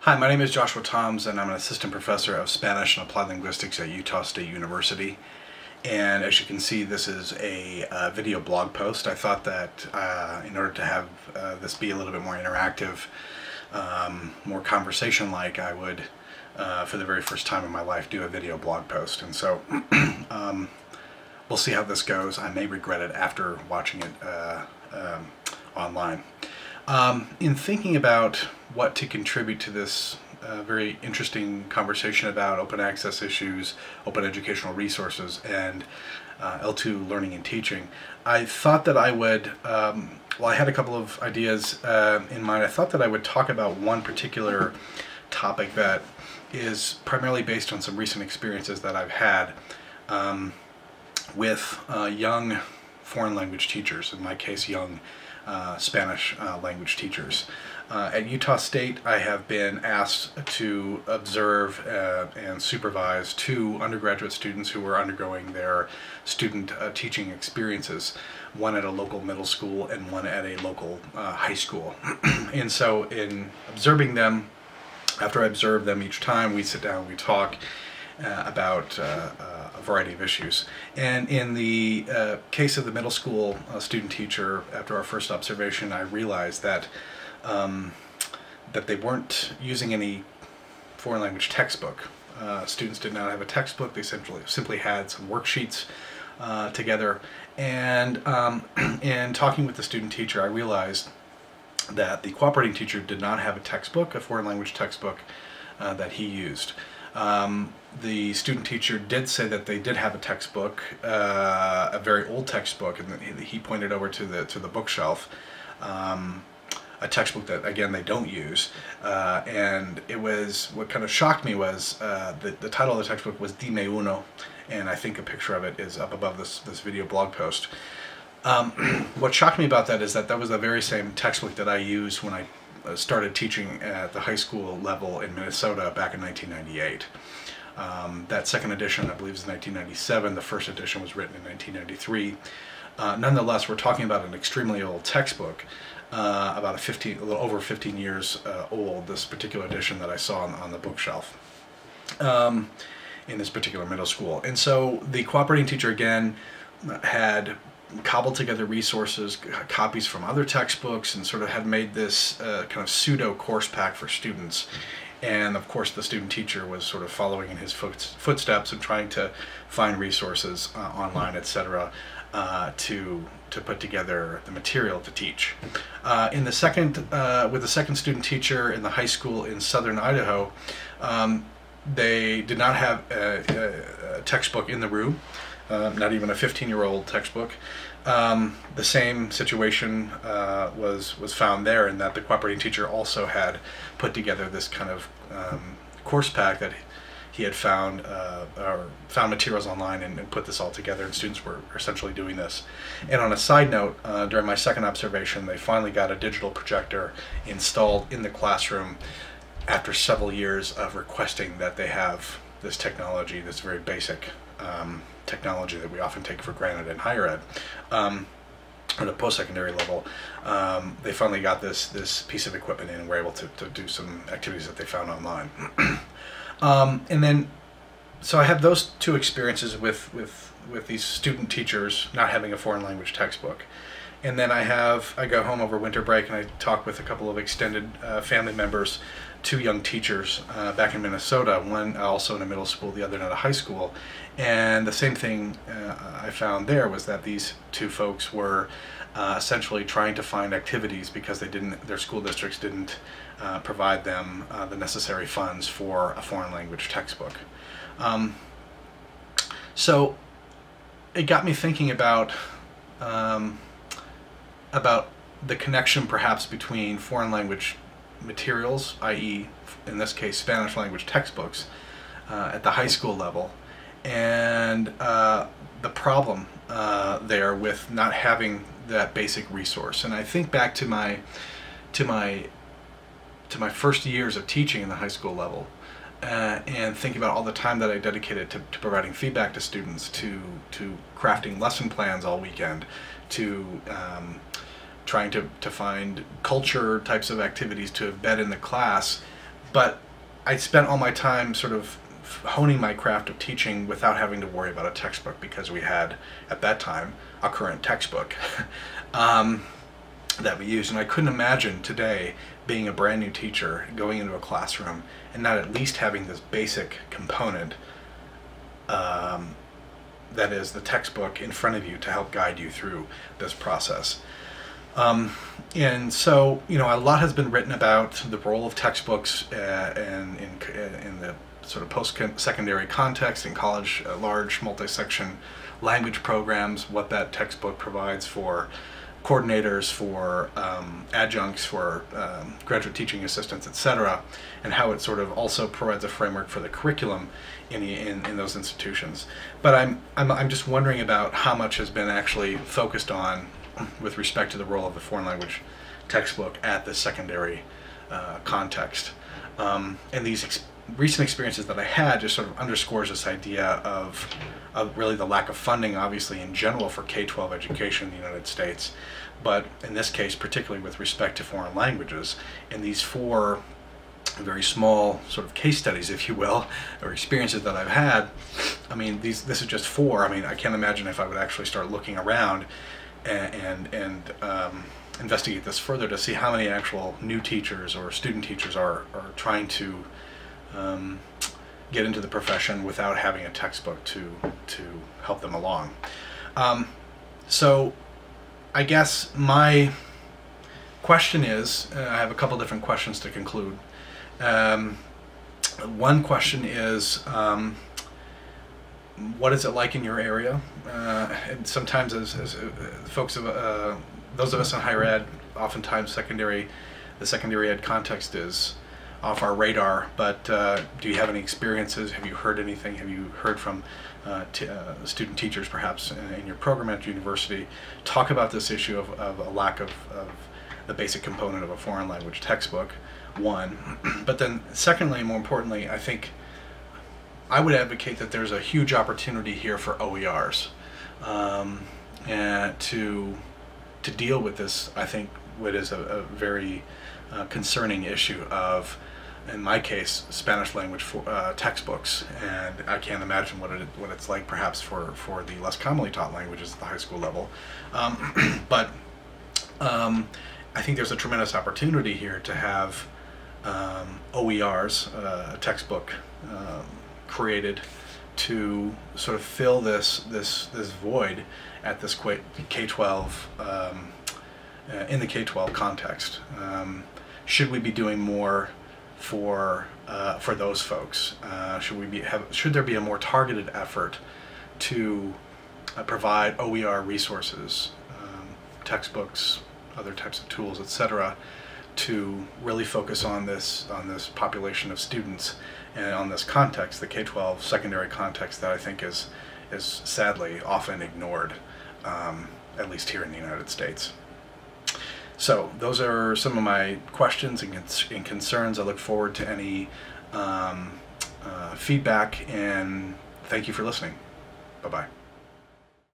Hi, my name is Joshua Thoms, and I'm an assistant professor of Spanish and Applied Linguistics at Utah State University. And as you can see, this is a video blog post. I thought that in order to have this be a little bit more interactive, more conversation-like, I would, for the very first time in my life, do a video blog post. And so we'll see how this goes. I may regret it after watching it online. In thinking about what to contribute to this very interesting conversation about open access issues, open educational resources, and L2 learning and teaching, I thought that I would, well, I had a couple of ideas in mind. I thought that I would talk about one particular topic that is primarily based on some recent experiences that I've had with young foreign language teachers, in my case young Spanish language teachers. At Utah State, I have been asked to observe and supervise two undergraduate students who were undergoing their student teaching experiences, one at a local middle school and one at a local high school. And so in observing them, after I observe them each time, we sit down, we talk about a variety of issues. And in the case of the middle school student teacher, after our first observation, I realized that that they weren't using any foreign language textbook. Students did not have a textbook. They simply had some worksheets together. And in talking with the student teacher, I realized that the cooperating teacher did not have a textbook, a foreign language textbook that he used. The student teacher did say that they did have a textbook, a very old textbook, and he pointed over to the bookshelf, a textbook that, again, they don't use. And it was, what kind of shocked me was the title of the textbook was Dime Uno, and I think a picture of it is up above this video blog post. What shocked me about that is that that was the very same textbook that I used when I started teaching at the high school level in Minnesota back in 1998. That second edition, I believe, is 1997. The first edition was written in 1993. Nonetheless, we're talking about an extremely old textbook, about a little over 15 years old, this particular edition that I saw on the bookshelf in this particular middle school. And so the cooperating teacher, again, had cobbled together resources, copies from other textbooks, and sort of had made this kind of pseudo course pack for students. And of course the student teacher was sort of following in his footsteps and trying to find resources online, etc., to put together the material to teach. In the second, with the second student teacher in the high school in southern Idaho, they did not have a textbook in the room. Not even a 15-year-old textbook. The same situation was found there, in that the cooperating teacher also had put together this kind of course pack that he had found, or found materials online and put this all together, and students were essentially doing this. And on a side note, during my second observation, they finally got a digital projector installed in the classroom after several years of requesting that they have this technology, this very basic technology that we often take for granted in higher ed, at a post-secondary level. They finally got this piece of equipment in and were able to do some activities that they found online. And then, so I have those two experiences with these student teachers not having a foreign language textbook. And then I go home over winter break and I talk with a couple of extended family members, two young teachers back in Minnesota, one also in a middle school, the other in a high school. And the same thing I found there was that these two folks were essentially trying to find activities because their school districts didn't provide them the necessary funds for a foreign language textbook. So it got me thinking about the connection perhaps between foreign language materials, i.e. in this case Spanish language textbooks, at the high school level, and the problem there with not having that basic resource. And I think back to my first years of teaching in the high school level, and think about all the time that I dedicated to providing feedback to students, to crafting lesson plans all weekend, to trying to find culture types of activities to embed in the class but I spent all my time sort of honing my craft of teaching without having to worry about a textbook, because we had, at that time, a current textbook that we used. And I couldn't imagine today being a brand new teacher, going into a classroom, and not at least having this basic component that is the textbook in front of you to help guide you through this process. And so, you know, a lot has been written about the role of textbooks in the sort of post-secondary context, in college, large multi-section language programs, what that textbook provides for coordinators, for adjuncts, for graduate teaching assistants, etc., and how it sort of also provides a framework for the curriculum in those institutions. But I'm just wondering about how much has been actually focused on with respect to the role of the foreign language textbook at the secondary context. And these recent experiences that I had just sort of underscores this idea of really the lack of funding, obviously, in general for K-12 education in the United States, but in this case, particularly with respect to foreign languages. And these four very small sort of case studies, if you will, or experiences that I've had, I mean, this is just four. I mean, I can't imagine if I would actually start looking around and investigate this further to see how many actual new teachers or student teachers are trying to get into the profession without having a textbook to help them along. So I guess my question is, I have a couple different questions to conclude. One question is, what is it like in your area? And sometimes as folks of those of us in higher ed, oftentimes the secondary ed context is off our radar, but do you have any experiences? Have you heard anything? Have you heard from student teachers perhaps in your program at university talk about this issue of a lack of the basic component of a foreign language textbook, one. But then secondly, more importantly, I think I would advocate that there's a huge opportunity here for OERs and to deal with this, I think, what is a very concerning issue of, in my case, Spanish language textbooks, and I can't imagine what it's like perhaps for the less commonly taught languages at the high school level. But I think there's a tremendous opportunity here to have OERs, a textbook created to sort of fill this void at this K-12 in the K-12 context. Should we be doing more for those folks? Should there be a more targeted effort to provide OER resources, textbooks, other types of tools, etc., to really focus on this population of students and on this context, the K-12 secondary context that I think is sadly often ignored, at least here in the United States. So those are some of my questions and concerns. I look forward to any feedback, and thank you for listening. Bye-bye.